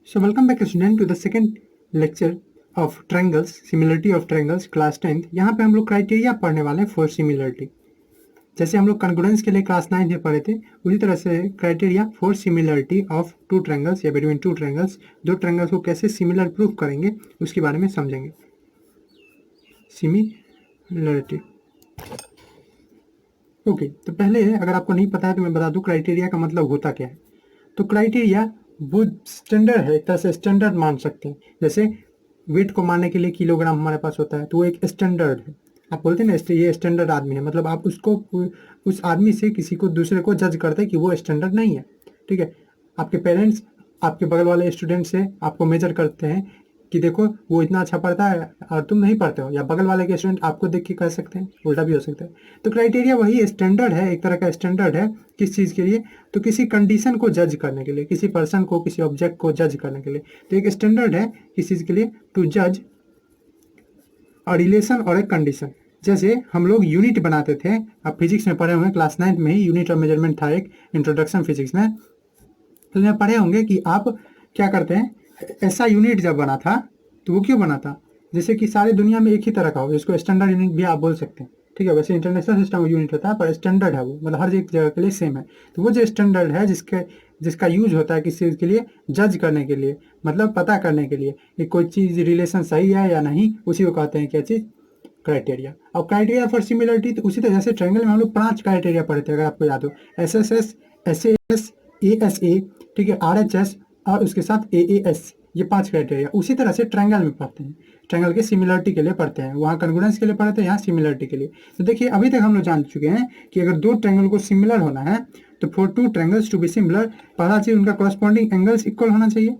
So welcome back student to the second lecture of triangles, similarity of triangles, class 10th। यहाँ पे हम लोग criteria पढ़ने वाले हैं फॉर सिमिलरिटी। जैसे हम लोग कॉन्ग्रुएंस के लिए क्लास 9 में पढ़े थे, उसी तरह से criteria for similarity of two triangles या बिटवीन टू ट्रायंगल्स, दो ट्रायंगल्स को कैसे सिमिलर प्रूफ करेंगे उसके बारे में समझेंगे। सिमिलरिटी ओके, तो पहले अगर आपको नहीं पता है तो मैं बता दूं क्राइटेरिया का मतलब होता क्या है। तो क्राइटेरिया वो स्टैंडर्ड है, एक तरह से स्टैंडर्ड मान सकते हैं। जैसे वेट को मारने के लिए किलोग्राम हमारे पास होता है, तो वो एक स्टैंडर्ड है। आप बोलते हैं ना ये स्टैंडर्ड आदमी है, मतलब आप उसको उस आदमी से किसी को दूसरे को जज करते हैं कि वो स्टैंडर्ड नहीं है। ठीक है, आपके पेरेंट्स आपके बगल वाले स्टूडेंट से आपको मेजर करते हैं कि देखो वो इतना अच्छा पढ़ता है और तुम नहीं पढ़ते हो, या बगल वाले के स्टूडेंट आपको देख के कह सकते हैं, उल्टा भी हो सकता है। तो क्राइटेरिया वही स्टैंडर्ड है, एक तरह का स्टैंडर्ड है। किस चीज़ के लिए? तो किसी कंडीशन को जज करने के लिए, किसी पर्सन को, किसी ऑब्जेक्ट को जज करने के लिए। तो एक स्टैंडर्ड है किस चीज़ के लिए? टू जज अ रिलेशन और एक कंडीशन। जैसे हम लोग यूनिट बनाते थे, आप फिजिक्स में पढ़े होंगे, क्लास 9 में ही यूनिट ऑफ मेजरमेंट था एक, इंट्रोडक्शन फिजिक्स में। तो उसमें पढ़े होंगे कि आप क्या करते हैं, ऐसा यूनिट जब बना था तो वो क्यों बना था? जैसे कि सारी दुनिया में एक ही तरह का हो, जिसको स्टैंडर्ड यूनिट भी आप बोल सकते हैं। ठीक है, वैसे इंटरनेशनल सिस्टम यूनिट होता है पर स्टैंडर्ड है वो, मतलब हर एक जगह के लिए सेम है। तो वो जो स्टैंडर्ड है जिसका यूज होता है किसी चीज़ के लिए जज करने के लिए, मतलब पता करने के लिए कि कोई चीज़ रिलेशन सही है या नहीं, उसी को कहते हैं क्या चीज़? क्राइटेरिया। अब क्राइटेरिया फॉर सिमिलरिटी, तो उसी तरह से ट्रायंगल में हम लोग 5 क्राइटेरिया पढ़े थे, अगर आपको याद हो। SSS, SAS, ASA, ठीक है, RHS और उसके साथ AAS, ये 5 क्राइटेरिया उसी तरह से ट्रायंगल में पढ़ते हैं। ट्रायंगल के सिमिलरिटी के लिए पढ़ते हैं, वहाँ कॉन्ग्रुएंस के लिए पढ़े थे, यहाँ सिमिलरिटी के लिए। तो देखिए अभी तक हम लोग जान चुके हैं कि अगर दो ट्रायंगल को सिमिलर होना है तो for two triangles to be similar, पहला चीज उनका कॉरस्पॉन्डिंग एंगल्स इक्वल होना चाहिए।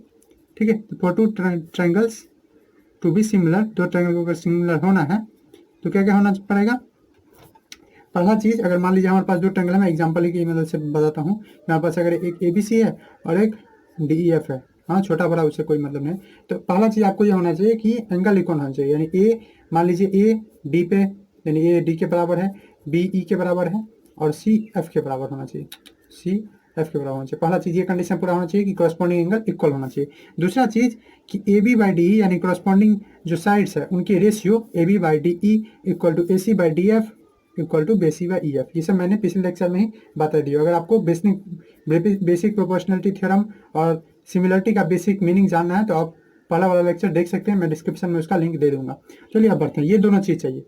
ठीक है, तो for two triangles to be similar, दो ट्रायंगल को अगर सिमिलर होना है तो क्या क्या होना पड़ेगा? पहला चीज, अगर मान लीजिए हमारे पास दो ट्रायंगल है, मैं एग्जांपल की मदद से बताता हूँ। मेरे पास अगर एक ABC है और एक DEF है, हाँ छोटा बड़ा उससे कोई मतलब नहीं। तो पहला चीज आपको ये होना चाहिए कि एंगल इक्वल होना चाहिए, यानी ए, मान लीजिए ए डी पे, यानी ए डी के बराबर है, बी ई के बराबर है और सी एफ के बराबर होना चाहिए, सी एफ के बराबर होना चाहिए। पहला चीज ये कंडीशन पूरा होना चाहिए कि कॉरस्पॉन्डिंग एंगल इक्वल होना चाहिए। दूसरा चीज कि A B by D E, यानी कॉरस्पॉन्डिंग जो साइड्स है उनकी ratio A B by D E equal to A C by D F equal to B C by E F. ये सब मैंने पिछले लेक्चर में ही बता दिया। अगर आपको बेसिक प्रोपोर्शनलिटी थ्योरम और सिमिलरिटी का बेसिक मीनिंग जानना है तो आप पहला वाला लेक्चर देख सकते हैं, मैं डिस्क्रिप्शन में उसका लिंक दे दूंगा। चलिए अब बढ़ते हैं, ये दोनों चीज़ चाहिए।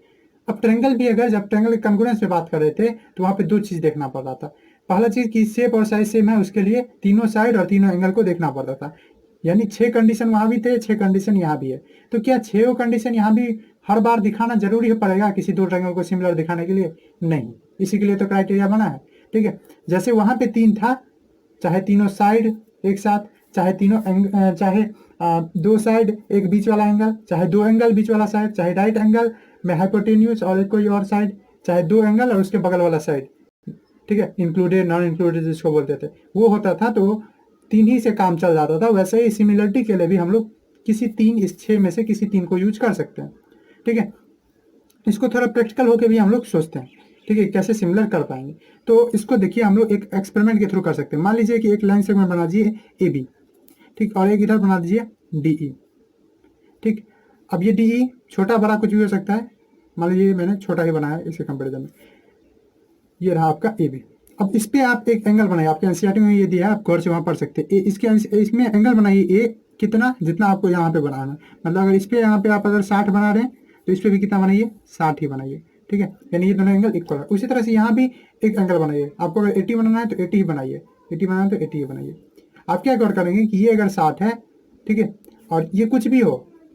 अब ट्रायंगल भी, अगर जब ट्रायंगल कॉन्ग्रुएंस पे बात कर रहे थे तो वहाँ पे दो चीज़ देखना पड़ रहा था। पहला चीज़ कि शेप और साइज सेम है, उसके लिए तीनों साइड और तीनों एंगल को देखना पड़ता था। यानी 6 कंडीशन वहाँ भी थे, 6 कंडीशन यहाँ भी है। तो क्या 6 कंडीशन यहाँ भी हर बार दिखाना जरूरी पड़ेगा किसी दो ट्रायंगल को सिमिलर दिखाने के लिए? नहीं, इसी के लिए तो क्राइटेरिया बना है। ठीक है, जैसे वहाँ पे 3 था, चाहे तीनों साइड एक साथ, चाहे चाहे दो साइड एक बीच वाला एंगल, चाहे दो एंगल बीच वाला साइड, चाहे राइट एंगल में हाइपोटेन्यूज और एक कोई और साइड, चाहे दो एंगल और उसके बगल वाला साइड। ठीक है, इंक्लूडेड नॉन इंक्लूडेड जिसको बोलते थे, वो होता था। तो 3 ही से काम चल जाता था। वैसे ही सिमिलरिटी के लिए भी हम लोग किसी 3 इस 6 में से किसी 3 को यूज कर सकते हैं। ठीक है, इसको थोड़ा प्रैक्टिकल होकर भी हम लोग सोचते हैं। ठीक है, कैसे सिमिलर कर पाएंगे। तो इसको देखिए हम लोग एक एक्सपेरिमेंट के थ्रू कर सकते हैं। मान लीजिए कि एक लाइन सेगमेंट बना दीजिए AB, ठीक, और एक इधर बना दीजिए DE। ठीक, अब ये DE छोटा बड़ा कुछ भी हो सकता है, मान लीजिए मैंने छोटा ही बनाया इसके कंपेरिजन में। ये रहा आपका AB। अब इस पे आप एक एंगल बनाइए, आपके एनसीईआरटी में ये दिया है, आप गौर से वहाँ पढ़ सकते हैं। इसमें एंगल बनाइए A कितना, जितना आपको यहाँ पे बनाना है। मतलब अगर इस पे यहाँ पे आप अगर 60 बना रहे हैं तो इस पे भी कितना बनाइए, 60 ही बनाइए। ठीक है, यानी ये दोनों एंगल इक्वल है। उसी तरह से यहाँ भी एक एंगल बनाइए, आपको अगर 80 बनाना है तो 80 ही बनाइए, 80 बनाना है तो 80 ही बनाइए। आप क्या गौर करेंगे कि ये अगर 60 है, ठीक है, और ये कुछ भी हो,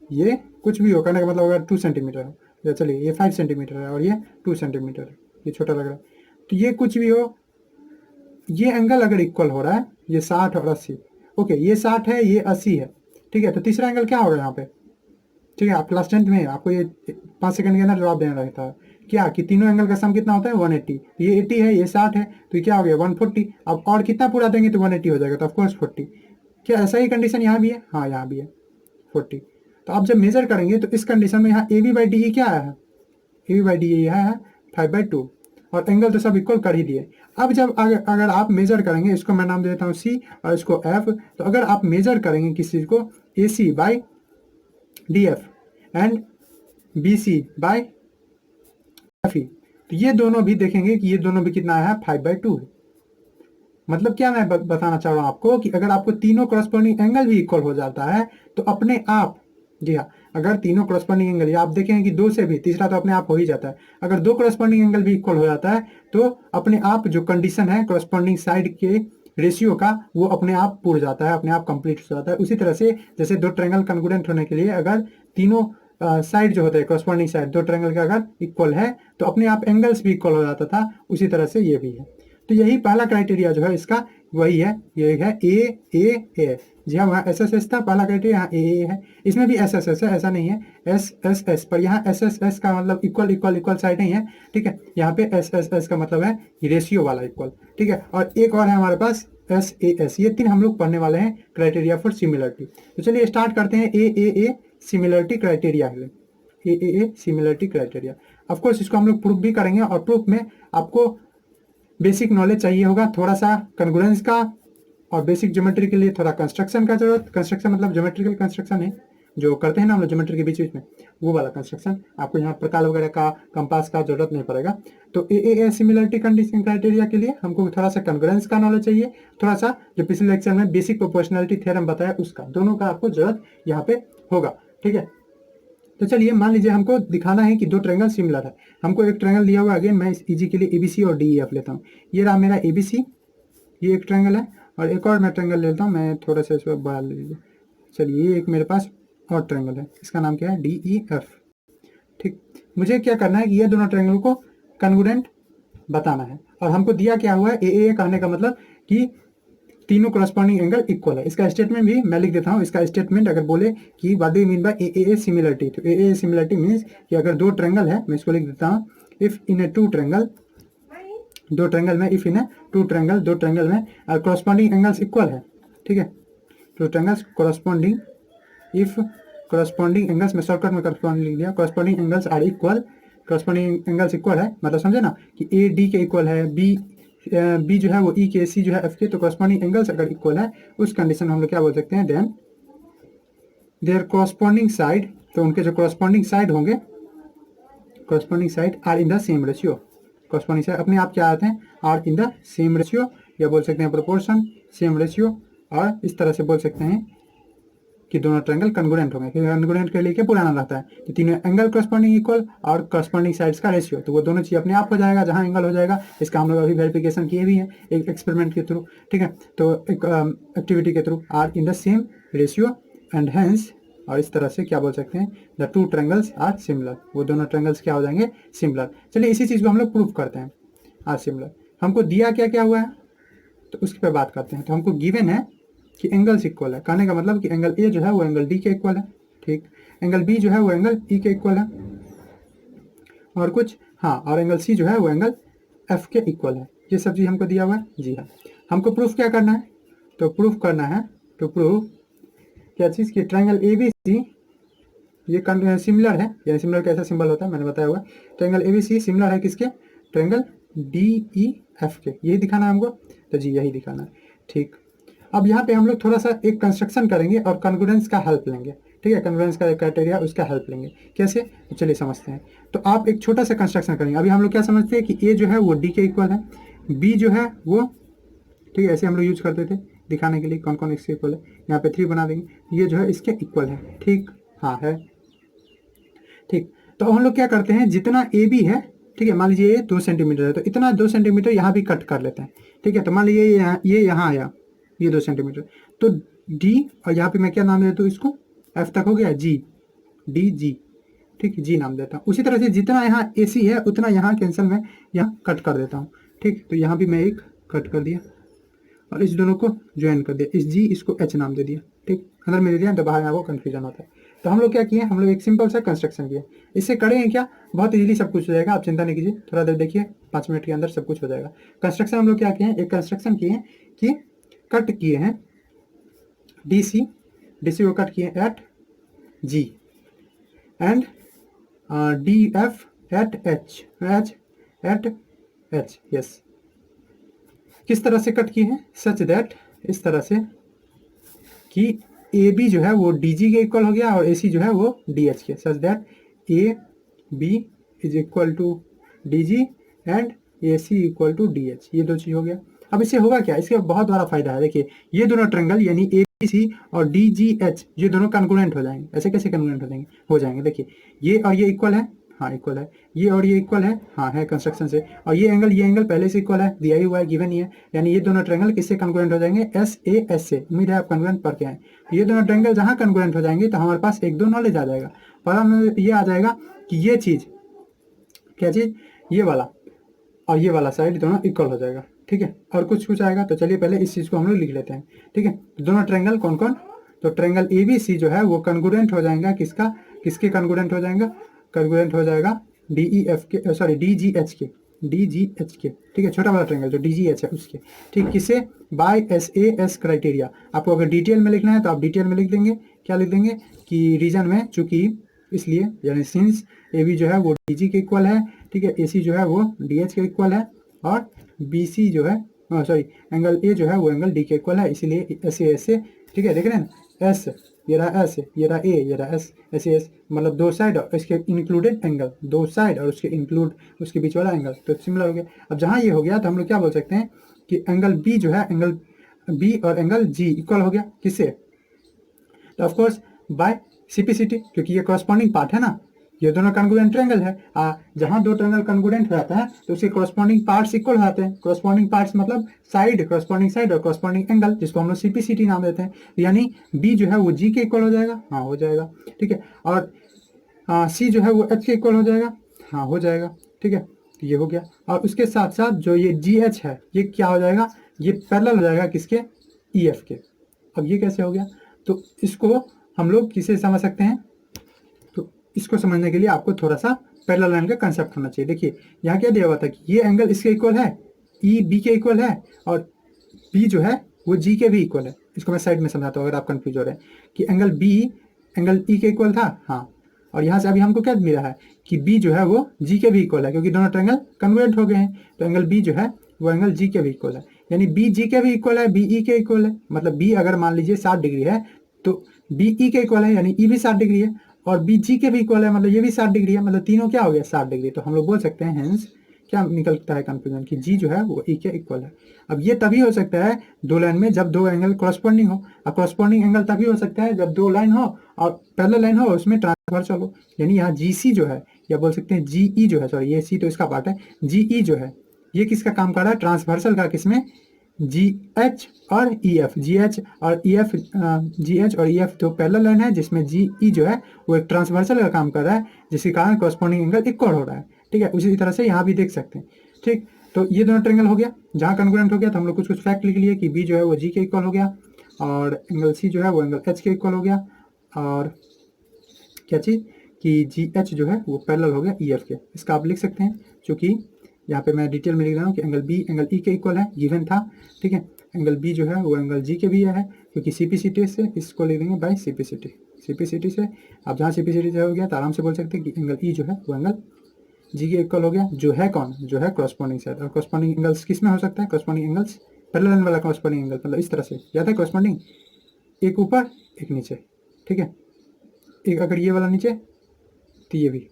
ये कुछ भी हो, कहने का मतलब अगर 2 सेंटीमीटर है, या चलिए ये 5 सेंटीमीटर है और ये 2 सेंटीमीटर है, ये छोटा लग रहा है, तो ये कुछ भी हो, ये एंगल अगर इक्वल हो रहा है, ये 60 और 80, ओके, ये 60 है, ये 80 है। ठीक है, तो तीसरा एंगल क्या होगा यहाँ पे? ठीक है, आप क्लास 10th में आपको ये 5 सेकंड के अंदर जवाब देना रहता है क्या, कि तीनों एंगल का सम कितना होता है, 180। तो ये 80 है, ये 60 है, तो ये क्या हो गया, 140। अब और कितना पूरा देंगे तो 180 हो जाएगा, तो ऑफकोर्स 40। क्या ऐसा ही कंडीशन यहाँ भी है? हाँ, यहाँ भी है 40। तो आप जब मेजर करेंगे तो इस कंडीशन में यहाँ AB बाई डी क्या आया है, AB बाई डी यह है 5/2। और एंगल तो सब इक्वल कर ही दिए। अब जब अगर आप मेजर करेंगे, इसको मैं नाम दे देता हूँ सी और इसको एफ, तो अगर आप मेजर करेंगे किसी चीज को A C by D F and B C by F E, तो ये दोनों भी देखेंगे कि ये दोनों भी कितना है 5/2 है। मतलब क्या मैं बताना चाह रहा हूँ आपको कि अगर आपको तीनों करस्पॉन्डिंग एंगल भी इक्वल हो जाता है तो अपने आप, जी हाँ, अगर तीनों करस्पॉन्डिंग एंगल, या आप देखेंगे कि दो से भी तीसरा तो अपने आप हो ही जाता है, अगर दो करस्पॉन्डिंग एंगल भी इक्वल हो जाता है तो अपने आप जो कंडीशन है करस्पॉन्डिंग साइड के रेशियो का वो अपने आप पूर्ण जाता है, अपने आप कंप्लीट हो जाता है। उसी तरह से जैसे दो ट्रायंगल कॉन्ग्रुएंट होने के लिए अगर तीनों साइड जो होते हैं करस्पॉन्डिंग साइड दो ट्रायंगल का अगर इक्वल है तो अपने आप एंगल्स भी इक्वल हो जाता था, उसी तरह से ये भी है। तो यही पहला क्राइटेरिया जो है इसका वही है, ये है ए। जी हाँ, वहाँ एस एस एस था पहला क्राइटेरिया, यहाँ ए है, इसमें भी एस एस एस है, ऐसा नहीं है एस एस एस, पर यहाँ एस एस एस का मतलब इक्वल इक्वल इक्वल साइड नहीं है, ठीक है। यहाँ पे एस एस एस का मतलब है रेशियो वाला इक्वल, ठीक है। और एक और है हमारे पास एस ए एस, ये तीन हम लोग पढ़ने वाले हैं क्राइटेरिया फॉर सिमिलरिटी। तो चलिए स्टार्ट करते हैं ए सिमिलरिटी क्राइटेरिया, ए सिमिलरिटी क्राइटेरिया। ऑफकोर्स इसको हम लोग प्रूफ भी करेंगे, और प्रूफ में आपको बेसिक नॉलेज चाहिए होगा, थोड़ा सा कॉन्ग्रुएंस का, और बेसिक ज्योमेट्री के लिए थोड़ा कंस्ट्रक्शन का जरूरत, कंस्ट्रक्शन मतलब ज्योमेट्रिकल कंस्ट्रक्शन है जो करते हैं ना हम लोग ज्योमेट्री के बीच बीच में, वो वाला कंस्ट्रक्शन। आपको यहाँ प्रकार वगैरह का, कंपास का जरूरत नहीं पड़ेगा। तो ए सिमिलरिटी कंडीशन क्राइटेरिया के लिए हमको थोड़ा सा कॉन्ग्रुएंस का नॉलेज चाहिए, थोड़ा सा जो पिछले लेक्चर में बेसिक प्रोपोर्शनलिटी थ्योरम बताया उसका, दोनों का आपको जरूरत यहाँ पे होगा, ठीक है। तो चलिए मान लीजिए हमको दिखाना है कि दो ट्रायंगल सिमिलर है। हमको एक ट्रायंगल दिया हुआ है, अगेन मैं इस इजी के लिए एबीसी और डीईएफ लेता हूँ। ये रहा मेरा एबीसी, ये एक ट्रायंगल है, और एक और मैं ट्रायंगल लेता हूँ, मैं थोड़ा सा इसको बढ़ा लीजिए। चलिए ये एक मेरे पास और ट्रायंगल है, इसका नाम क्या है डीईएफ, ठीक। मुझे क्या करना है कि ये दोनों ट्रायंगल को कॉन्ग्रुएंट बताना है, और हमको दिया क्या हुआ है ए कहने का मतलब कि तीनों करस्पॉन्डिंग एंगल इक्वल है। इसका स्टेटमेंट भी मैं लिख देता हूँ। इसका स्टेटमेंट अगर बोले कि what do you mean by A similarity, तो ए सिमिलरिटी मीन्स कि अगर दो ट्रायंगल है, मैं इसको लिख देता हूँ, if in a two triangle, दो ट्रायंगल में, if in a two triangle, दो ट्रायंगल में करस्पॉन्डिंग एंगल्स इक्वल है, ठीक है। Two triangles corresponding, if corresponding angles, में शॉर्टकट में करस्पॉन्डिंग लिख दिया, corresponding angles are equal, corresponding angles equal है मतलब समझे ना कि ए डी के इक्वल है, बी जो है वो ई के, सी जो है एफ के, तो करस्पॉन्डिंग एंगल्स अगर इक्वल है उस कंडीशन में हम लोग क्या बोल सकते हैं, देन देयर करस्पॉन्डिंग साइड, तो उनके जो करस्पॉन्डिंग साइड होंगे, corresponding side are in the same ratio, corresponding side अपने आप क्या आते हैं, are in the same ratio, या बोल सकते हैं प्रोपोर्शन, सेम रेशियो, और इस तरह से बोल सकते हैं कि दोनों ट्रायंगल कॉन्ग्रुएंट होंगे। कॉन्ग्रुएंट के लिए क्या पुराना रहता है कि तीनों एंगल करस्पॉन्डिंग इक्वल और करस्पॉन्डिंग साइड्स का रेशियो, तो वो दोनों चीज अपने आप हो जाएगा जहां एंगल हो जाएगा। इसका हम लोग अभी वेरिफिकेशन किए भी हैं एक एक्सपेरिमेंट के थ्रू, ठीक है। तो एक एक्टिविटी के through are in the same ratio and hence, और इस तरह से क्या बोल सकते हैं, the two triangles are similar, वो दोनों ट्रायंगल्स क्या हो जाएंगे, सिमिलर। चलिए इसी चीज को हम लोग प्रूफ करते हैं, आर सिमिलर। हमको दिया क्या क्या हुआ है तो उसके पे बात करते हैं। तो हमको गिवन है कि एंगल्स इक्वल है, कहने का मतलब कि एंगल ए जो है वो एंगल डी के इक्वल है, ठीक। एंगल बी जो है वो एंगल ई के इक्वल है, और कुछ, हाँ, और एंगल सी जो है वो एंगल एफ के इक्वल है। ये सब चीज हमको दिया हुआ है, जी हाँ। हमको प्रूफ क्या करना है, तो प्रूफ करना है, तो प्रूफ क्या चीज़ कि ट्रायंगल ए बी सी ये सिमिलर है, या सिमिलर कैसा सिंबल होता है मैंने बताया हुआ है। Triangle A B C similar है किसके, ट्रायंगल डी ई एफ के, यही दिखाना है हमको, तो जी यही दिखाना है, ठीक। अब यहाँ पे हम लोग थोड़ा सा एक कंस्ट्रक्शन करेंगे और कॉन्ग्रुएंस का हेल्प लेंगे, ठीक है। कॉन्ग्रुएंस का क्राइटेरिया उसका हेल्प लेंगे, कैसे, तो चलिए समझते हैं। तो आप एक छोटा सा कंस्ट्रक्शन करेंगे। अभी हम लोग क्या समझते हैं कि ए जो है वो डी के इक्वल है, बी जो है वो, ठीक है, ऐसे हम लोग यूज करते थे दिखाने के लिए कौन कौन इसके इक्वल है। यहाँ पे 3 बना देंगे, ये जो है इसके इक्वल है, ठीक, हाँ है, ठीक। तो हम लोग क्या करते हैं, जितना ए बी है, ठीक है, मान लीजिए ये 2 सेंटीमीटर है, तो इतना 2 सेंटीमीटर यहाँ भी कट कर लेते हैं, ठीक है। तो मान लीजिए ये यहाँ आया, ये 2 सेंटीमीटर, तो डी, और यहाँ पे मैं क्या नाम देता हूँ इसको, एफ तक हो गया, जी, डी जी, ठीक है, जी नाम देता हूँ। उसी तरह से जितना यहाँ ए सी है उतना यहाँ कैंसिल में यहाँ कट कर देता हूँ, ठीक। तो यहाँ भी मैं एक कट कर दिया, और इस दोनों को ज्वाइन कर दिया, इस जी इसको एच नाम दे दिया, ठीक, अंदर में दे दिया, तो बाहर में वो कन्फ्यूजन होता है। तो हम लोग क्या किए, हम लोग एक सिंपल सा कंस्ट्रक्शन किए, इससे करेंगे क्या, बहुत इजीली सब कुछ हो जाएगा, आप चिंता नहीं कीजिए, थोड़ा देर देखिए, 5 मिनट के अंदर सब कुछ हो जाएगा। कंस्ट्रक्शन हम लोग क्या किए हैं, एक कंस्ट्रक्शन किए हैं कि कट किए हैं डी सी को कट किए at G and D F at H at H, yes. किस तरह से कट की है? सच दैट, इस तरह से कि ए बी जो है वो डी जी के इक्वल हो गया और ए सी जो है वो डी एच के, such that A B is equal to D G and A C equal to D H, ये दो चीज हो गया। अब इससे होगा क्या? इसके बहुत बड़ा फायदा है, देखिए ये दोनों ट्रेंगल यानी ए बी सी और डी जी एच ये दोनों कॉन्ग्रुएंट हो जाएंगे। ऐसे कैसे कॉन्ग्रुएंट हो जाएंगे? देखिए ये और ये इक्वल है, हाँ इक्वल है, ये और ये इक्वल है, हाँ है कंस्ट्रक्शन से, और ये एंगल पहले से इक्वल है, दिया ही हुआ है, गिवन ही है, यानी ये दोनों ट्रायंगल किससे कॉन्ग्रुएंट हो जाएंगे? एस ए एस से। उम्मीद है आप कॉन्ग्रुएंट पढ़ के आए। ये दोनों ट्रायंगल जहां कॉन्ग्रुएंट हो जाएंगे तो हमारे पास एक दो नॉलेज आ जाएगा, पर ये आ जाएगा कि ये चीज, क्या चीज? ये वाला और ये वाला साइड दोनों इक्वल हो जाएगा, ठीक है। और कुछ आएगा तो चलिए पहले इस चीज को हम लोग लिख लेते हैं, ठीक है। तो दोनों ट्रायंगल कौन कौन? तो ट्रायंगल ए बी सी जो है वो कॉन्ग्रुएंट हो जाएगा किसका? किसके कॉन्ग्रुएंट हो जाएगा? कॉन्ग्रुएंट हो जाएगा डी ई एफ के, सॉरी डी जी एच के, डी जी एच के, ठीक है। छोटा वाला ट्रायंगल जो डी जी एच है उसके, ठीक। किसे? By S A S criteria. आपको अगर डिटेल में लिखना है तो आप डिटेल में लिख देंगे, क्या लिख देंगे कि रीजन में, चूंकि इसलिए यानी सिंस ए बी जो है वो डी जी के इक्वल है, ठीक है, ए सी जो है वो डी एच के इक्वल है, और बी सी जो है, सॉरी एंगल ए जो है वो एंगल डी के इक्वल है, इसीलिए एस ए, ठीक है। देख रहे हैं ना, एस, ये रहा एस, ये रहा ए, ये रहा एस, एस एस, मतलब दो साइड और इसके इंक्लूडेड एंगल, दो साइड और उसके इंक्लूड उसके बीच वाला एंगल, तो सिमिलर हो गया। अब जहाँ ये हो गया तो हम लोग क्या बोल सकते हैं कि एंगल बी जो है, एंगल बी और एंगल जी इक्वल हो गया, किससे? तो ऑफकोर्स बाय सीपीसीटी, क्योंकि ये कॉरस्पॉन्डिंग पार्ट है ना, ये दोनों कॉन्ग्रुएंट ट्रायंगल है। जहां दो ट्रायंगल कॉन्ग्रुएंट हो जाता है तो उसके कॉरस्पॉन्डिंग पार्ट्स इक्वल हो जाते हैं। कॉरस्पॉन्डिंग पार्ट्स मतलब साइड, कॉरस्पॉन्डिंग साइड और कॉरस्पॉन्डिंग एंगल, जिसको हम लोग सीपीसीटी नाम देते हैं। यानी बी जो है वो जी के इक्वल हो जाएगा, हाँ हो जाएगा, ठीक है। और सी जो है वो एच के इक्वल हो जाएगा, हाँ हो जाएगा, ठीक है। तो ये हो गया, और उसके साथ साथ जो ये जी एच है ये क्या हो जाएगा? ये पैरेलल हो जाएगा किसके? ई एफ के। अब ये कैसे हो गया? तो इसको हम लोग किसे समझ सकते हैं? तो इसको समझने के लिए आपको थोड़ा सा पैरेलल लाइन का कंसेप्ट होना चाहिए। देखिए यहाँ क्या दिया हुआ था कि ये एंगल इसके इक्वल है, ई बी के इक्वल है, और बी जो है वो जी के भी इक्वल है। इसको मैं साइड में समझाता हूँ अगर आप कंफ्यूज हो रहे हैं कि एंगल बी एंगल ई के इक्वल था, हाँ। और यहाँ से अभी हमको क्या मिला है कि बी जो है वो जी के भी इक्वल है, क्योंकि दोनों ट्रायंगल कन्वर्ट हो गए हैं। तो एंगल बी जो है वो एंगल जी के भी इक्वल है, यानी बी जी के भी इक्वल है, बी ई के इक्वल है। मतलब बी अगर मान लीजिए 60 डिग्री है तो बी ई के इक्वल है, यानी ई भी 60 डिग्री है, और बी जी के भी इक्वल है, मतलब ये भी 60 डिग्री है, मतलब तीनों क्या हो गया? 60 डिग्री। तो हम लोग बोल सकते हैं हेंस क्या निकलता है कंक्लूजन कि जी जो है वो ई के इक्वल है। अब ये तभी हो सकता है दो लाइन में जब दो एंगल कॉरस्पॉन्डिंग हो, और कॉरस्पॉन्डिंग एंगल तभी हो सकता है जब दो लाइन हो और पैरेलल लाइन हो उसमें ट्रांसवर्सल हो। यानी यहाँ जी सी जो है, या बोल सकते हैं जी ई जो है, सॉरी ये सी तो इसका पार्ट है, जी ई जो है ये किसका काम कर रहा है? ट्रांसवर्सल का। किसमें? जी एच और ई एफ, जी एच और ई एफ, जी एच और ई एफ दो पैरेलल लाइन है, जिसमें जी ई जो है वो एक ट्रांसवर्सल का काम कर रहा है, जिसके कारण कॉरस्पॉन्डिंग एंगल इक्वल हो रहा है, ठीक है। उसी तरह से यहाँ भी देख सकते हैं, ठीक। तो ये दोनों ट्रायंगल हो गया जहाँ कॉन्ग्रुएंट हो गया, तो हम लोग कुछ कुछ फैक्ट लिख लिए कि बी जो है वो जी के इक्वल हो गया, और एंगल सी जो है वो एंगल एच के इक्वल हो गया, और क्या चीज़ कि जी एच जो है वो पैरेलल हो गया ई एफ के। इसका आप लिख सकते हैं, चूँकि यहाँ पे मैं डिटेल में लिख रहा हूँ कि एंगल बी एंगल ई के इक्वल है, गिवन था, ठीक है। एंगल बी जो है वो एंगल जी के भी है, क्योंकि सीपीसीटी से इसको लिख देंगे बाय सीपीसीटी। सीपीसीटी से आप जहाँ सीपीसीटी से हो गया तो आराम से बोल सकते हैं कि एंगल ई जो है वो एंगल जी के इक्वल हो गया, जो है कौन? जो है कॉरस्पॉन्डिंग साइड। और कॉरस्पॉन्डिंग एंगल्स किस में हो सकता है? कॉरस्पॉन्डिंग एंगल्स पैरेलल वाला कॉरस्पॉन्डिंग एंगल, मतलब इस तरह से याद है कॉरस्पॉन्डिंग, एक ऊपर एक नीचे, ठीक है। एक अगर ये वाला नीचे तो ये भी,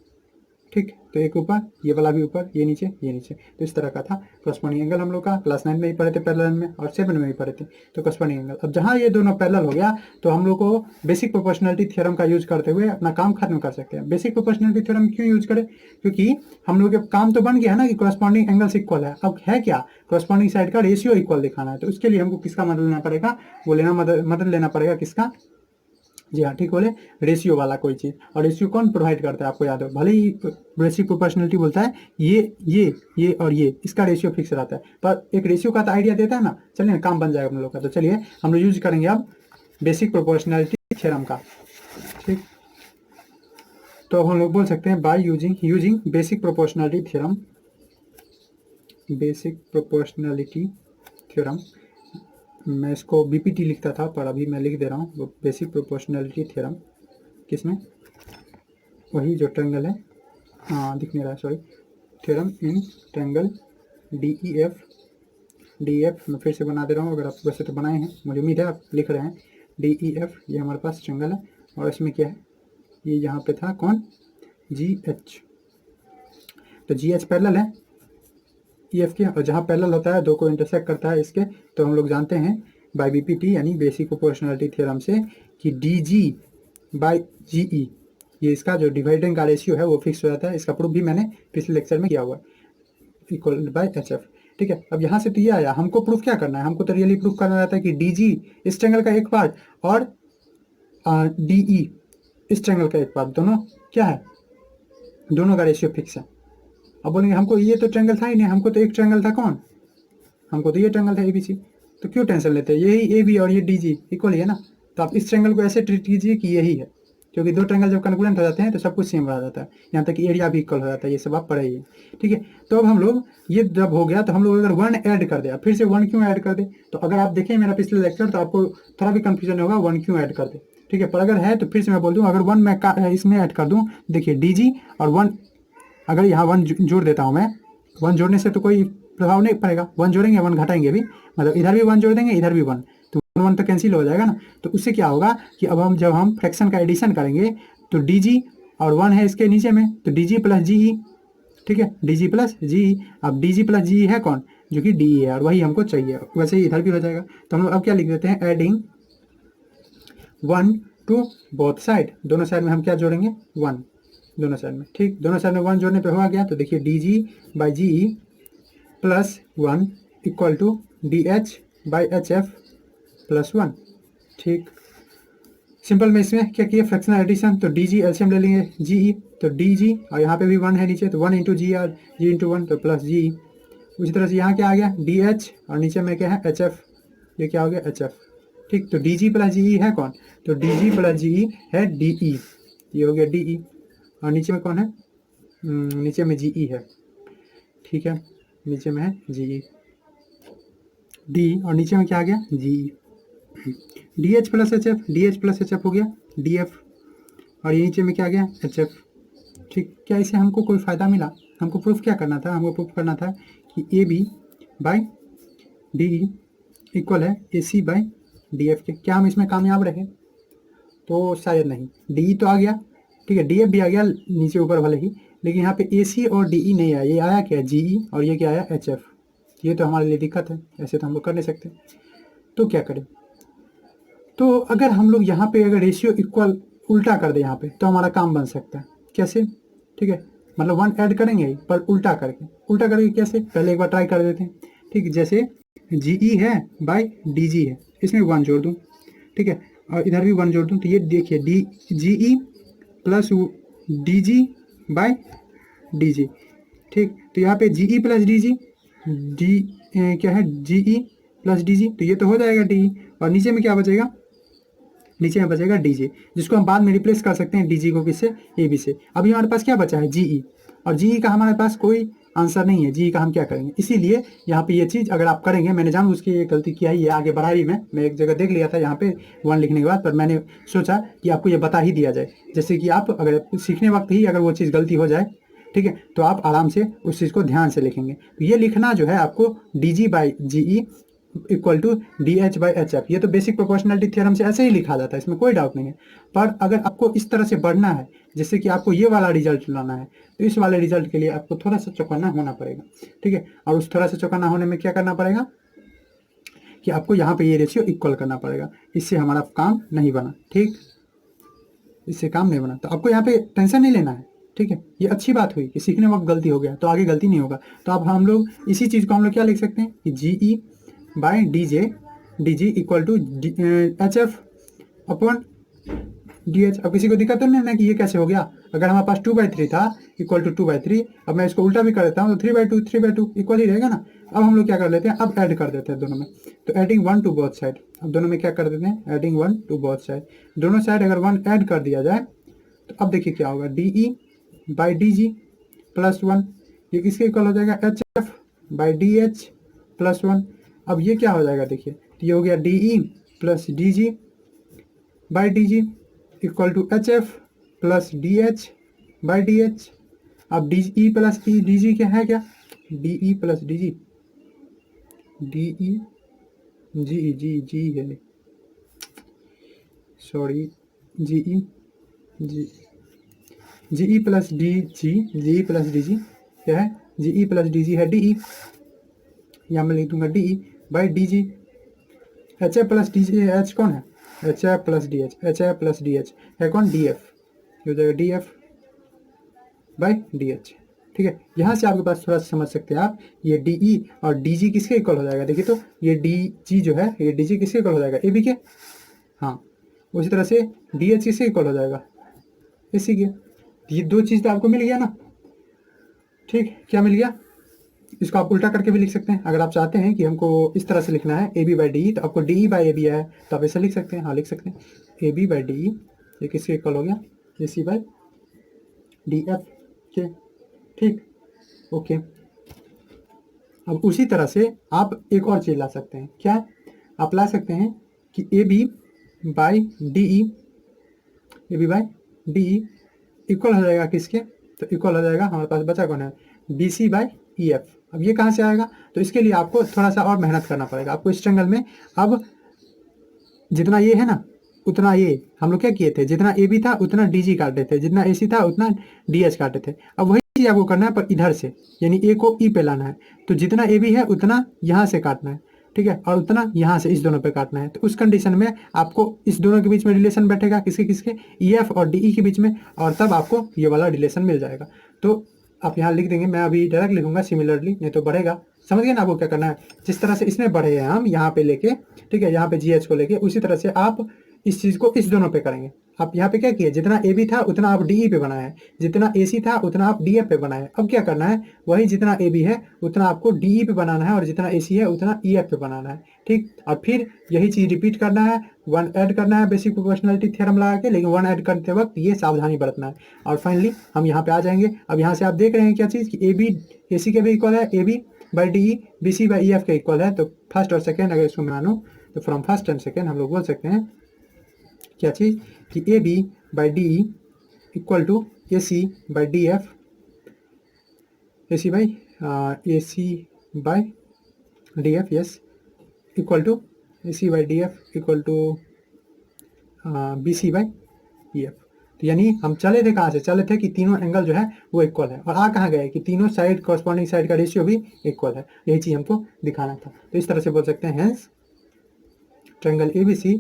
ठीक। तो एक ऊपर, ये वाला भी ऊपर, ये नीचे, ये नीचे, तो इस तरह का था कॉरस्पॉन्डिंग एंगल। हम लोग का क्लास 9 में ही पढ़े थे पैरेलल में, और 7 में भी पढ़े थे, तो कॉरस्पॉन्डिंग एंगल। अब जहाँ ये दोनों पैरेलल हो गया तो हम लोग को बेसिक प्रोपोर्शनलिटी थ्योरम का यूज करते हुए अपना काम खत्म कर सकते हैं। बेसिक प्रोपोर्शनलिटी थ्योरम क्यों यूज करें? क्योंकि हम लोग का काम तो बन गया है ना कि कॉरस्पॉन्डिंग एंगल्स इक्वल है। अब है क्या? कॉरस्पॉन्डिंग साइड का रेशियो इक्वल दिखाना है, तो उसके लिए हमको किसका मदद लेना पड़ेगा? वो लेना मदद लेना पड़ेगा किसका? जी हाँ, ठीक बोले, रेशियो वाला कोई चीज। और रेशियो कौन प्रोवाइड करता है? आपको याद हो, भले ही बेसिक प्रोपोर्शनलिटी बोलता है ये और ये, इसका रेशियो फिक्स रहता है, पर एक रेशियो का तो आइडिया देता है ना। चलिए ना, काम बन जाएगा हम लोग का। तो चलिए हम लोग यूज करेंगे अब बेसिक प्रोपोर्शनलिटी थ्योरम का, ठीक। तो हम लोग बोल सकते हैं by using basic proportionality theorem, basic proportionality theorem. मैं इसको बीपीटी लिखता था पर अभी मैं लिख दे रहा हूँ बेसिक प्रोपोर्शनलिटी थ्योरम। किसमें? वही जो ट्रायंगल है, हाँ दिख नहीं रहा है, sorry, theorem in triangle D F मैं फिर से बना दे रहा हूँ, अगर आप वैसे तो बनाए हैं, मुझे उम्मीद है आप लिख रहे हैं। डी ई एफ ये हमारे पास ट्रायंगल है, और इसमें क्या है, ये यहाँ पे था कौन, जी एच। तो जी एच पैरेलल है ई एफ के, और जहाँ पैरेलल होता है दो को इंटरसेक्ट करता है इसके, तो हम लोग जानते हैं बाय बीपीटी यानी बेसिक प्रोपोर्शनलिटी थ्योरम से कि डी जी बाई जी ई, ये इसका जो डिवाइडेंग का रेशियो है वो फिक्स हो जाता है। इसका प्रूफ भी मैंने पिछले लेक्चर में किया हुआ है, इक्वल बाय एच एफ। ठीक है, अब यहाँ से तो ये आया, हमको प्रूफ क्या करना है, हमको तो रियली प्रूफ करना रहता है कि डी जी इस ट्रायंगल का एक पार्ट और डी ई इस ट्रायंगल का एक पार्ट, दोनों क्या है, दोनों का रेशियो फिक्स है। अब बोलेंगे हमको ये तो ट्रायंगल था ही नहीं, हमको तो एक ट्रायंगल था कौन, हमको तो ये ट्रायंगल था एबीसी, तो क्यों टेंशन लेते हैं, यही ए बी और ये डी जी इक्वल ही है ना। तो आप इस ट्रायंगल को ऐसे ट्रीट कीजिए कि यही है, क्योंकि दो ट्रायंगल जब कन्ग्रुएंट हो जाते हैं तो सब कुछ सेम रह जाता है, यहाँ तक एरिया भी इक्वल हो जाता है, ये सब आप पढ़े ही। ठीक है, तो अब हम लोग ये जब हो गया तो हम लोग अगर वन ऐड कर दे, फिर से वन क्यों ऐड कर दे, तो अगर आप देखें मेरा पिछले लेक्चर तो आपको थोड़ा भी कंफ्यूजन होगा वन क्यों ऐड कर दे। ठीक है, पर अगर है तो फिर से मैं बोल दूँ, अगर वन मैं इसमें ऐड कर दूँ, देखिए डी जी और वन, अगर यहाँ वन जोड़ देता हूँ मैं, वन जोड़ने से तो कोई प्रभाव नहीं पड़ेगा, वन जोड़ेंगे वन घटाएंगे भी, मतलब इधर भी वन जोड़ देंगे इधर भी वन, तो वन वन तो कैंसिल हो जाएगा ना। तो उससे क्या होगा कि अब हम जब हम फ्रैक्शन का एडिशन करेंगे तो डी जी और वन है इसके नीचे में, तो डी जी प्लस जी ई, ठीक है, डी जी प्लस जी ई। अब डी जी प्लस जी ई है कौन, जो कि डी ई है, और वही हमको चाहिए, वैसे ही इधर भी हो जाएगा। तो हम लोग अब क्या लिख देते हैं, adding one two both side, दोनों साइड में हम क्या जोड़ेंगे, वन, दोनों साइड में। ठीक, दोनों साइड में वन जोड़ने पे हुआ गया, तो देखिए D G by G E plus one equal to D H by H F plus one. ठीक, सिंपल में इसमें क्या किया, फ्रैक्शनल एडिशन, तो डी जी एलसीएम ले लेंगे जी ई, तो डी जी और यहाँ पे भी वन है नीचे, तो one into G R, G into one तो प्लस जी। उसी तरह से यहाँ क्या आ गया, डी एच और नीचे में क्या है एच एफ, ये क्या हो गया एच एफ। ठीक, तो डी जी प्लस जी ई है कौन, तो डी जी प्लस जी ई है डी ई, ये हो गया डी ई, और नीचे में कौन है, नीचे में जी ई है। ठीक है, नीचे में है जी ई, डी और नीचे में क्या आ गया G E, D H plus H F, D H plus H F हो गया डी एफ, और ये नीचे में क्या आ गया एच एफ। ठीक, क्या इससे हमको कोई फ़ायदा मिला, हमको प्रूफ क्या करना था, हमको प्रूफ करना था कि A B by D E equal है A C by D F के। क्या हम इसमें कामयाब रहे, तो शायद नहीं। डी ई तो आ गया, ठीक है, डी एफ भी आ गया नीचे ऊपर वाले ही, लेकिन यहाँ पे ए सी और डी ई नहीं आया, ये आया क्या जी ई, और ये क्या आया एच एफ। ये तो हमारे लिए दिक्कत है, ऐसे तो हम लोग कर नहीं सकते। तो क्या करें, तो अगर हम लोग यहाँ पे अगर रेशियो इक्वल उल्टा कर दे यहाँ पे, तो हमारा काम बन सकता है। कैसे, ठीक है, मतलब वन ऐड करेंगे पर उल्टा करके कैसे, पहले एक बार ट्राई कर देते हैं। ठीक, जैसे जी ई है बाई डी जी है, इसमें वन जोड़ दूँ, ठीक है, और इधर भी वन जोड़ दूँ, तो ये देखिए D G E plus D G by D G. ठीक, तो यहाँ पे G E plus D G, D क्या है जी ई प्लस डी जी, तो ये तो हो जाएगा डी ई, और नीचे में क्या बचेगा, नीचे में बचेगा डी जी, जिसको हम बाद में रिप्लेस कर सकते हैं डी जी को किससे, ए बी से। अभी हमारे पास क्या बचा है जी ई, और जी ई का हमारे पास कोई आंसर नहीं है, जी ई का हम क्या करेंगे। इसीलिए यहाँ पे ये चीज़ अगर आप करेंगे, मैंने जानबूझ उसकी ये गलती किया है, ये आगे बढ़ा भी मैं एक जगह देख लिया था यहाँ पे वन लिखने के बाद, पर मैंने सोचा कि आपको ये बता ही दिया जाए, जैसे कि आप अगर सीखने वक्त ही अगर वो चीज़ गलती हो जाए, ठीक है, तो आप आराम से उस चीज़ को ध्यान से लिखेंगे। तो ये लिखना जो है आपको D G by G E equal to D H by H F, ये तो बेसिक प्रोपोर्शनलिटी थ्योरम से ऐसे ही लिखा जाता है, इसमें कोई डाउट नहीं है। पर अगर आपको इस तरह से बढ़ना है, जैसे कि आपको ये वाला रिजल्ट लाना है, तो इस वाले रिजल्ट के लिए आपको थोड़ा सा चौकन्ना होना पड़ेगा। ठीक है, और उस थोड़ा सा चौकन्ना होने में क्या करना पड़ेगा कि आपको यहाँ पे ये रेशियो इक्वल करना पड़ेगा, इससे हमारा काम नहीं बना। ठीक, इससे काम नहीं बना, तो आपको यहाँ पे टेंशन नहीं लेना है। ठीक है, ये अच्छी बात हुई कि सीखने वक्त गलती हो गया तो आगे गलती नहीं होगा। तो अब हम लोग इसी चीज़ को हम लोग क्या लिख सकते हैं कि G E by D G equal to H F upon D H. अब किसी को दिक्कत तो नहीं ना कि ये कैसे हो गया, अगर हमारे पास 2/3 था इक्वल टू 2/3, अब मैं इसको उल्टा भी कर देता हूँ तो 3/2 इक्वल ही रहेगा ना। अब हम लोग क्या कर लेते हैं, अब ऐड कर देते हैं दोनों में, तो adding one two both side, अब दोनों में क्या कर देते हैं, adding one two both side, दोनों साइड अगर वन ऐड कर दिया जाए तो अब देखिए क्या होगा, D E by D ji plus one, ये किसके इक्वल हो जाएगा, H F by D H plus one. अब ये क्या हो जाएगा, देखिए, तो ये हो गया D E plus D G by D G equal to H F plus D H by D H. अब D E plus E D G क्या है, क्या D E plus D G, D E G G G है, sorry, G E G, G E plus D G, G E plus D G क्या है, जी E plus D जी है D E, यहाँ मैं लिख दूंगा D E by D ji, H A plus D ji, H कौन है, H A plus D H, H A plus D H है कौन, डी एफ, हो जाएगा D F by D H. ठीक है, यहाँ से आपके पास थोड़ा सा समझ सकते हैं आप, ये डी ई और डी जी किसके इक्वल हो जाएगा, देखिए तो ये डी जी जो है, ये डी जी किसके इक्वल हो जाएगा, ए बी के, हाँ, उसी तरह से डी एच किसके इक्वल हो जाएगा, इसी के। ये दो चीज़ तो आपको मिल गया ना, ठीक, क्या मिल गया, इसको आप उल्टा करके भी लिख सकते हैं, अगर आप चाहते हैं कि हमको इस तरह से लिखना है A B by D E, तो आपको D E by A B है तो आप ऐसे लिख सकते हैं, हाँ लिख सकते हैं A B by D E, ये किसके इक्वल हो गया, A C by D F के, ठीक, ओके। अब उसी तरह से आप एक और चीज़ ला सकते हैं, क्या आप ला सकते हैं कि A B by D E, A B by D E equal हो जाएगा किसके, तो इक्वल हो जाएगा, हमारे पास बचा कौन है, B C by E F. अब ये कहाँ से आएगा, तो इसके लिए आपको थोड़ा सा और मेहनत करना पड़ेगा आपको इस ट्रायंगल में। अब जितना ये है ना उतना ये हम लोग क्या किए थे, जितना ए बी था उतना डी जी काटे थे, जितना ए सी था उतना डी एच काटे थे। अब वही चीज़ आपको करना है पर इधर से, यानी ए को ई पे लाना है, तो जितना ए बी है उतना यहाँ से काटना है, ठीक है, और उतना यहाँ से इस दोनों पे काटना है। तो उस कंडीशन में आपको इस दोनों के बीच में रिलेशन बैठेगा, किसके किसके, ई एफ और डी ई के बीच में, और तब आपको ये वाला रिलेशन मिल जाएगा। तो आप यहाँ लिख देंगे, मैं अभी डायरेक्ट लिखूंगा सिमिलरली, नहीं तो बढ़ेगा, समझ गए ना आपको क्या करना है। जिस तरह से इसमें बढ़े हैं हम यहाँ पे लेके, ठीक है, यहाँ पे जी एच को लेके, उसी तरह से आप इस चीज़ को इस दोनों पे करेंगे। आप यहाँ पे क्या किए, जितना ए बी था उतना आप डी ई पे बनाए, जितना ए सी था उतना आप डी एफ पे बनाए। अब क्या करना है, वही जितना ए बी है उतना आपको डी ई पे बनाना है, और जितना ए सी है उतना ई एफ पे बनाना है, ठीक। और फिर यही चीज़ रिपीट करना है, वन ऐड करना है बेसिक प्रोपोर्शनलिटी थ्योरम लगा के, लेकिन वन ऐड करते वक्त ये सावधानी बरतना है। और फाइनली हम यहाँ पे आ जाएंगे। अब यहाँ से आप देख रहे हैं क्या चीज़, कि ए बी ए सी के भी इक्वल है, A B by D E B C by E F के इक्वल है। तो फर्स्ट और सेकेंड अगर इसको मानो तो फ्रॉम फर्स्ट एंड सेकेंड हम लोग बोल सकते हैं क्या चीज़, कि A B by D E equal to A C by D F, A C by D F, yes, equal to A C by D F equal to B C by E F. तो यानी हम चले थे कहाँ से, चले थे कि तीनों एंगल जो है वो इक्वल है, और आ कहाँ गए कि तीनों साइड कॉरस्पॉन्डिंग साइड का रेशियो भी इक्वल है। यही चीज़ हमको दिखाना था। तो इस तरह से बोल सकते हैं, hence triangle A B C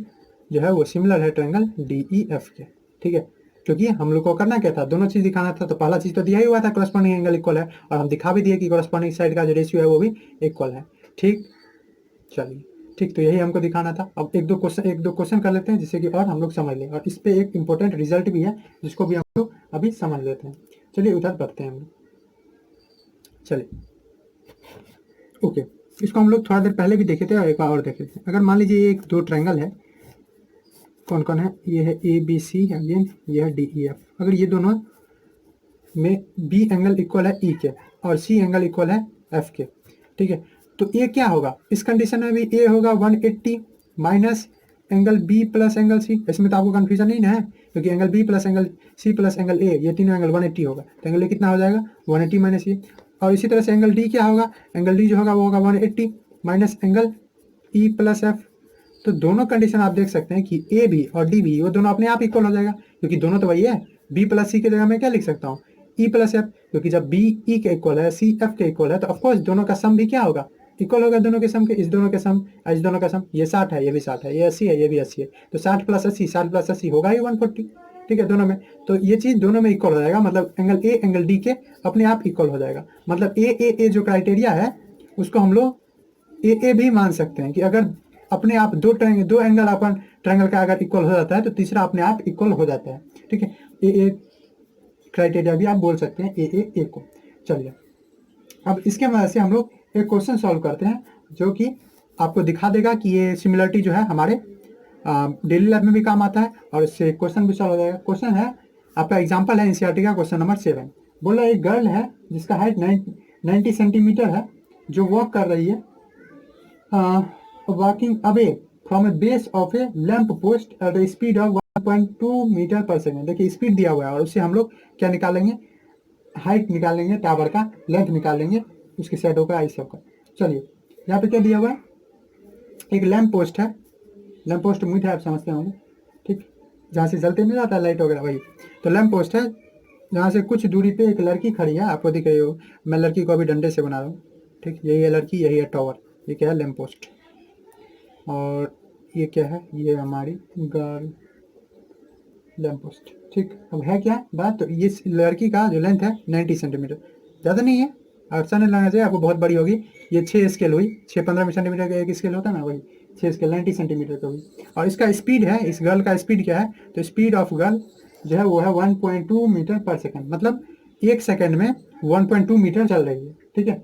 जो है वो सिमिलर है ट्रायंगल डी ई एफ के, ठीक है। क्योंकि हम लोग को करना क्या था, दोनों चीज़ दिखाना था। तो पहला चीज़ तो दिया ही हुआ था, कॉरस्पॉन्डिंग एंगल इक्वल है, और हम दिखा भी दिए कि कॉरस्पॉन्डिंग साइड का जो रेशियो है वो भी इक्वल है, ठीक। चलिए, ठीक, तो यही हमको दिखाना था। अब एक दो क्वेश्चन कर लेते हैं जिससे कि और हम लोग समझ लें, और इस पे एक इंपॉर्टेंट रिजल्ट भी है जिसको भी हम लोग अभी समझ लेते हैं। चलिए उधर बढ़ते हैं हम लोग, चलिए, ओके। इसको हम लोग थोड़ा देर पहले भी देखे थे और एक बार और देखे थे। अगर मान लीजिए एक दो ट्रायंगल है, कौन कौन है, ये है ए बी सी, अगेन ये है डी ई एफ। अगर ये दोनों में बी एंगल इक्वल है ई के और सी एंगल इक्वल है एफ के, ठीक है, तो ए क्या होगा, इस कंडीशन में भी ए होगा 180 minus angle B plus angle C. इसमें तो आपको कन्फ्यूजन नहीं ना है, क्योंकि angle B plus angle C plus angle A, ये तीनों एंगल 180 होगा। तो एंगल ए कितना हो जाएगा, 180 माइनस ये। और इसी तरह से एंगल डी क्या होगा, एंगल डी जो होगा वो होगा 180 minus angle E plus F. तो दोनों कंडीशन आप देख सकते हैं कि ए बी और डी बी वो दोनों अपने आप इक्वल हो जाएगा, क्योंकि दोनों तो वही है। बी प्लस सी की जगह मैं क्या लिख सकता हूँ, ई प्लस एफ, क्योंकि जब बी ई के इक्वल है, सी एफ के इक्वल है, तो ऑफकोर्स दोनों का सम भी क्या होगा, इक्वल होगा। दोनों के सम के, इस दोनों के सम, इस दोनों का सम, ये 60 है, ये भी 60 है, ये 80 है, ये भी 80 है, तो 60 प्लस 80 होगा ही 140, ठीक है, दोनों में। तो ये चीज़ दोनों में इक्वल हो जाएगा, मतलब एंगल ए एंगल डी के अपने आप इक्वल हो जाएगा। मतलब ए जो क्राइटेरिया है उसको हम लोग ए भी मान सकते हैं, कि अगर अपने आप दो एंगल अपन ट्रायंगल का अगर इक्वल हो जाता है तो तीसरा अपने आप इक्वल हो जाता है, ठीक है। ए क्राइटेरिया भी आप बोल सकते हैं ए को। चलिए, अब इसके मदद से हम लोग एक क्वेश्चन सॉल्व करते हैं, जो कि आपको दिखा देगा कि ये सिमिलरिटी जो है हमारे डेली लाइफ में भी काम आता है, और इससे क्वेश्चन भी सॉल्व हो जाएगा। क्वेश्चन है आपका, एग्जाम्पल है एनसीईआरटी का क्वेश्चन नंबर 7। बोला एक गर्ल है जिसका हाइट 90 सेंटीमीटर है, जो वॉक कर रही है walking away from a base of a lamp post at a speed of 1.2 metre पर सेकेंड। देखिए स्पीड दिया हुआ है, और उससे हम लोग क्या निकालेंगे, हाइट निकालेंगे, टावर का लेंथ निकालेंगे, उसकी शेडो का, आई सब का। चलिए यहाँ पे क्या दिया हुआ है, एक लैम्प पोस्ट है, लैम्प पोस्ट मुझे है, आप समझते होंगे, ठीक, जहाँ से जलते नहीं जाता है लाइट वगैरह, वही। तो लैम्प पोस्ट है, जहाँ से कुछ दूरी पे एक लड़की खड़ी है, आपको दिख रही हो, मैं लड़की को अभी डंडे से बना रहा हूँ, ठीक, यही है लड़की, यही है टावर, ये क्या है, लैम्प पोस्ट। और ये क्या है, ये हमारी गर्ल लैम्प पोस्ट, ठीक। अब है क्या बात, तो ये लड़की का जो लेंथ है 90 सेंटीमीटर, ज़्यादा नहीं है, अच्छा नहीं लगना चाहिए आपको, बहुत बड़ी होगी। ये 6 स्केल हुई, 6-15 सेंटीमीटर का एक स्केल होता है ना, वही 6 स्केल 90 सेंटीमीटर का हुई। और इसका स्पीड है, इस गर्ल का स्पीड क्या है, तो स्पीड ऑफ गर्ल जो है वो है 1.2 मीटर पर सेकेंड, मतलब 1 सेकेंड में 1.2 मीटर चल रही है, ठीक है।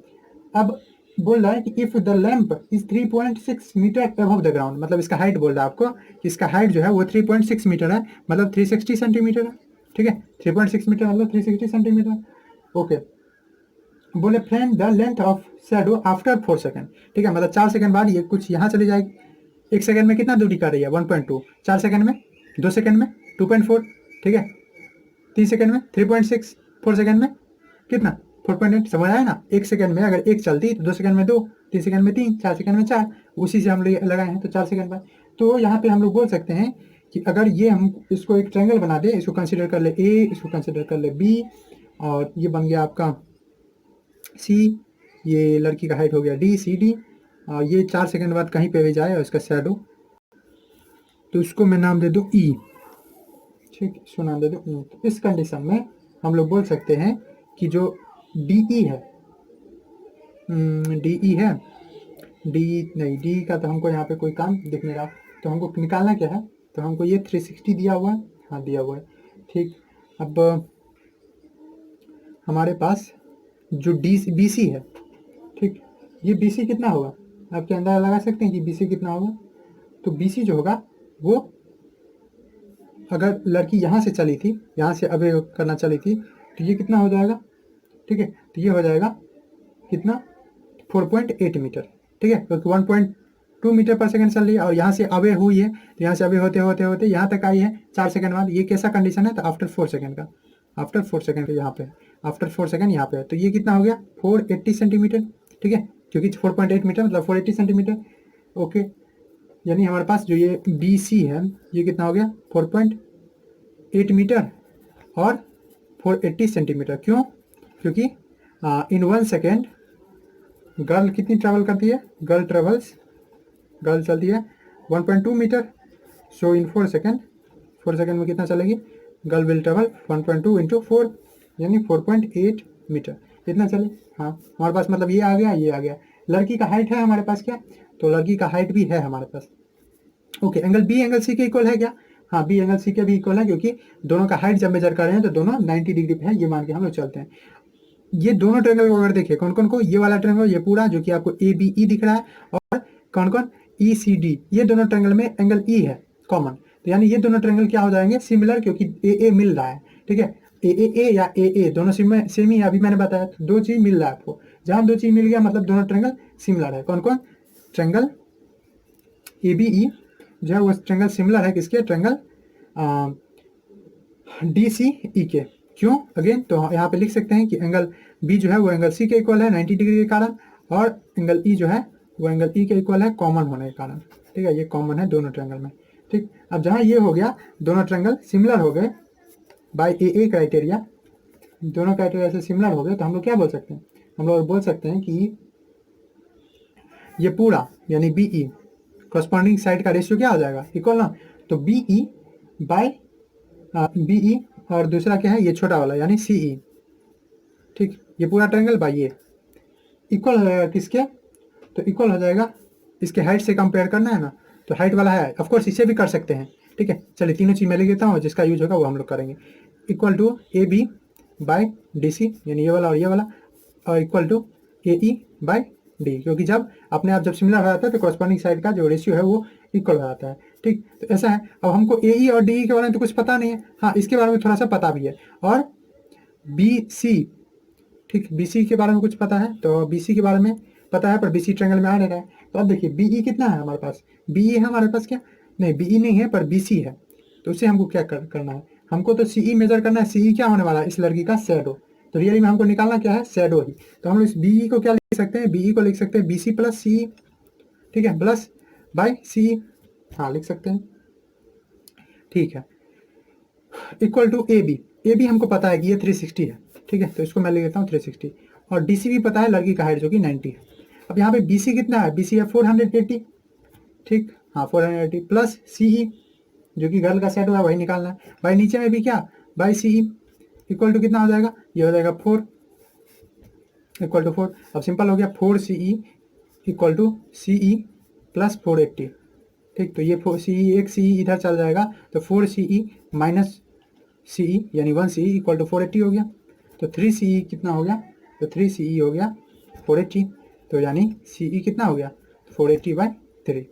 अब बोल रहा है कि if the lamp is 3.6 metre above the ground, मतलब इसका हाइट बोल रहा है आपको कि इसका हाइट जो है वो 3.6 मीटर है, मतलब 360 सेंटीमीटर है, ठीक है। 3.6 मीटर मतलब 360 सेंटीमीटर, ओके। बोले find the length of shadow after 4 second, ठीक है, मतलब 4 सेकंड बाद ये कुछ यहाँ चली जाएगी। 1 सेकंड में कितना दूरी कर रही है, 1.2, 4 सेकंड में, 2 सेकंड में 2.4, ठीक है, 3 सेकंड में 3.6, 4 सेकंड में कितना 4.8, समझ आया ना। 1 सेकंड में अगर 1 चलती तो 2 सेकंड में 2, 3 सेकंड में 3, 4 सेकंड में 4, उसी से हम लगाए हैं, तो 4 सेकंड बाद। तो यहाँ पे हम लोग बोल सकते हैं कि अगर ये हम इसको एक ट्रायंगल बना दे, इसको कंसिडर कर ले ए, इसको कंसिडर कर ले बी, और ये बन गया आपका सी, ये लड़की का हाइट हो गया डी, सी डी, और ये 4 सेकंड बाद कहीं पे भी जाए और इसका शैडो, तो इसको मैं नाम दे दूँ ई, ठीक, इसको नाम दे दूँ ई। तो इस कंडीशन में हम लोग बोल सकते हैं कि जो डी ई है, डी ई है, डी नहीं, डी का तो हमको यहाँ पे कोई काम दिख नहीं रहा, तो हमको निकालना क्या है, तो हमको ये 360 दिया हुआ है, हाँ दिया हुआ है, ठीक। अब हमारे पास जो डी बी सी है, ठीक, ये बी सी कितना होगा, आप क्या अंदाजा लगा सकते हैं कि बी सी कितना होगा। तो बी सी जो होगा वो, अगर लड़की यहाँ से चली थी, यहाँ से अवे करना चली थी, तो ये कितना हो जाएगा, ठीक है, तो ये हो जाएगा कितना 4.8 मीटर, ठीक है, क्योंकि 1.2 मीटर पर सेकंड चल रही है, और यहाँ से अवे हुई है, तो यहाँ से अवे होते होते होते यहाँ तक आई है 4 सेकंड बाद। ये कैसा कंडीशन है, तो आफ्टर 4 सेकंड का, आफ्टर 4 सेकंड का यहाँ पे, आफ्टर 4 सेकंड यहाँ पे है, तो ये कितना हो गया 480 सेंटीमीटर, ठीक है, क्योंकि 4.8 मीटर मतलब 480 सेंटीमीटर, ओके। यानी हमारे पास जो ये बी सी है, ये कितना हो गया 4.8 मीटर और 480 सेंटीमीटर, क्यों, क्योंकि इन 1 सेकेंड गर्ल कितनी ट्रैवल करती है, गर्ल चलती है 1.2 मीटर, सो इन 4 सेकेंड, 4 सेकेंड में कितना चलेगी, गर्ल विल ट्रैवल 1.2 इंटू 4, यानी 4.8 मीटर, इतना चले। हाँ, हमारे पास मतलब ये आ गया, ये आ गया। लड़की का हाइट है हमारे पास क्या, तो लड़की का हाइट भी है हमारे पास, okay. Angle B angle C के इक्वल है क्या, हाँ, बी एंगल सी के भी इक्वल है, क्योंकि दोनों का हाइट जब मेजर कर रहे हैं तो दोनों 90 डिग्री पे है, ये मान के हम लोग चलते हैं। ये दोनों ट्रायंगल को अगर देखिए कौन कौन को, ये वाला ट्रायंगल, ये पूरा जो कि आपको ए बी ई दिख रहा है, और कौन कौन ई सी डी, ये दोनों ट्रायंगल में एंगल ई है कॉमन, तो यानी ये दोनों ट्रायंगल क्या हो जाएंगे, सिमिलर, क्योंकि ए ए मिल रहा है, ठीक है, ए या ए दोनों सेम ही, अभी मैंने बताया 2 चीज मिल रहा है आपको, जहां 2 चीज मिल गया मतलब दोनों ट्रायंगल सिमिलर है। कौन कौन, ट्रायंगल ए बी ई जो है वो ट्रायंगल सिमिलर है किसके, ट्रायंगल डी सी ई के, क्यों, अगेन तो यहाँ पे लिख सकते हैं कि एंगल बी जो है वो एंगल सी के इक्वल है 90 डिग्री के कारण, और एंगल ई जो है वो एंगल ई के इक्वल है कॉमन होने के कारण, ठीक है, ये कॉमन है दोनों ट्रायंगल में, ठीक। अब जहाँ ये हो गया दोनों ट्रायंगल सिमिलर हो गए बाय ए क्राइटेरिया, दोनों क्राइटेरिया से सिमिलर हो गए, तो हम लोग क्या बोल सकते हैं, हम लोग बोल सकते हैं कि ये पूरा यानी बी ई कॉरस्पॉन्डिंग साइड का रेशियो क्या हो जाएगा, इक्वल ना, तो B E by B E, और दूसरा क्या है ये छोटा वाला यानी सी ई, ठीक, ये पूरा ट्रायंगल बाय ये इक्वल हो जाएगा किसके, तो इक्वल हो जाएगा इसके हाइट से कंपेयर करना है ना, तो हाइट वाला है, ऑफ कोर्स इसे भी कर सकते हैं, ठीक है। चलिए तीनों चीज मैं लिख देता हूँ, जिसका यूज होगा वो हम लोग करेंगे, equal to A B by D C, यानी ये वाला और ये वाला, और equal to A E by D, क्योंकि जब अपने आप जब सिमिलर हो जाता है तो कॉरस्पॉन्डिंग साइड का जो रेशियो है वो इक्वल हो जाता है, ठीक। तो ऐसा है। अब हमको ए ई और डी ई के बारे में तो कुछ पता नहीं है, हाँ इसके बारे में थोड़ा सा पता भी है, और बी सी, ठीक, बी सी के बारे में कुछ पता है, तो बी सी के बारे में पता है, पर बी सी ट्रायंगल में आ नहीं रहा है। तो अब देखिए बी ई कितना है हमारे पास, बी ई है हमारे पास क्या, नहीं बी ई नहीं है पर बी सी है, तो उससे हमको क्या करना है, हमको तो सी ई मेजर करना है। सी ई क्या होने वाला है, इस लड़की का शैडो, तो रियली में हमको निकालना क्या है, शेडो ही। तो हम लोग इस बीई को क्या लिख सकते हैं, बीई को लिख सकते हैं बीसी प्लस सी, ठीक है, प्लस बाय सी, हाँ लिख सकते हैं, ठीक है, इक्वल टू ए बी हमको पता है कि ये 360 है, ठीक है, तो इसको मैं लिख देता हूँ 360, और डी सी भी पता है लड़की का हाइट जो कि 90 है। अब यहाँ पे बी सी कितना है, बी सी है 480, ठीक, हाँ 480 प्लस सी ई जो कि गर्ल का सेट हुआ है वही निकालना है। भाई नीचे में भी क्या, by C E equal to कितना हो जाएगा, ये हो जाएगा 4 इक्वल टू 4। अब सिंपल हो गया, 4 C E equal to C E plus 480, ठीक, तो ये सी ई, एक सी ई इधर चल जाएगा, तो 4 सी ई माइनस सी ई यानी 1 सी ई इक्वल टू 480 हो गया। तो 3 सी ई कितना हो गया, तो 3 सी ई हो गया 480, तो यानी सी ई कितना हो गया 480 बाई 3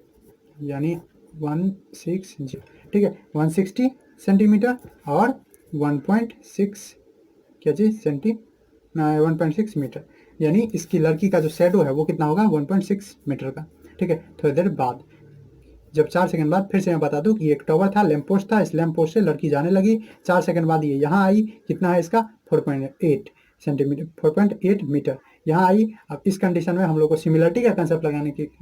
यानी 160, ठीक है, 160 सेंटीमीटर और 1.6 क्या चीज़ 1.6 मीटर, यानी इसकी लड़की का जो शेडो है वो कितना होगा 1.6 मीटर का, ठीक है। थोड़ी देर बाद जब 4 सेकंड बाद फिर से मैं बता दूं कि एक टावर था, लैंप पोस्ट था, इस लैंप पोस्ट से लड़की जाने लगी, 4 सेकंड बाद ये यहाँ आई, कितना है इसका 4.8 सेंटीमीटर, 4.8 मीटर यहाँ आई। अब इस कंडीशन में हम लोग को सिमिलरिटी का कंसेप्ट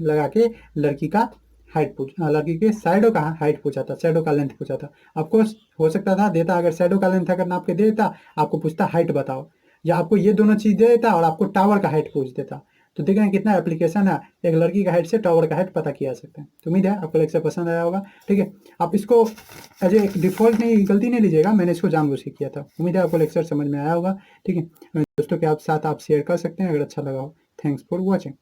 लगा के लड़की का हाइट लड़की के शैडो का हाइट पूछा था, शैडो का लेंथ पूछा था। आपको हो सकता था देता, अगर शैडो का लेंथ अगर नाप के दे देता, आपको पूछता हाइट बताओ, या आपको ये दोनों चीज़ दे देता और आपको टावर का हाइट पूछ देता। तो देख रहे हैं कितना एप्लीकेशन है, एक लड़की का हाइट से टावर का हाइट पता किया जा सकता है। तो उम्मीद है आपको लेक्चर पसंद आया होगा, ठीक है। आप इसको एज ए डिफॉल्ट नहीं, गलती नहीं लीजिएगा, मैंने इसको जानबूझ के किया था। उम्मीद है आपको लेक्चर समझ में आया होगा, ठीक है। दोस्तों के आप साथ आप शेयर कर सकते हैं अगर अच्छा लगा हो। Thanks for watching.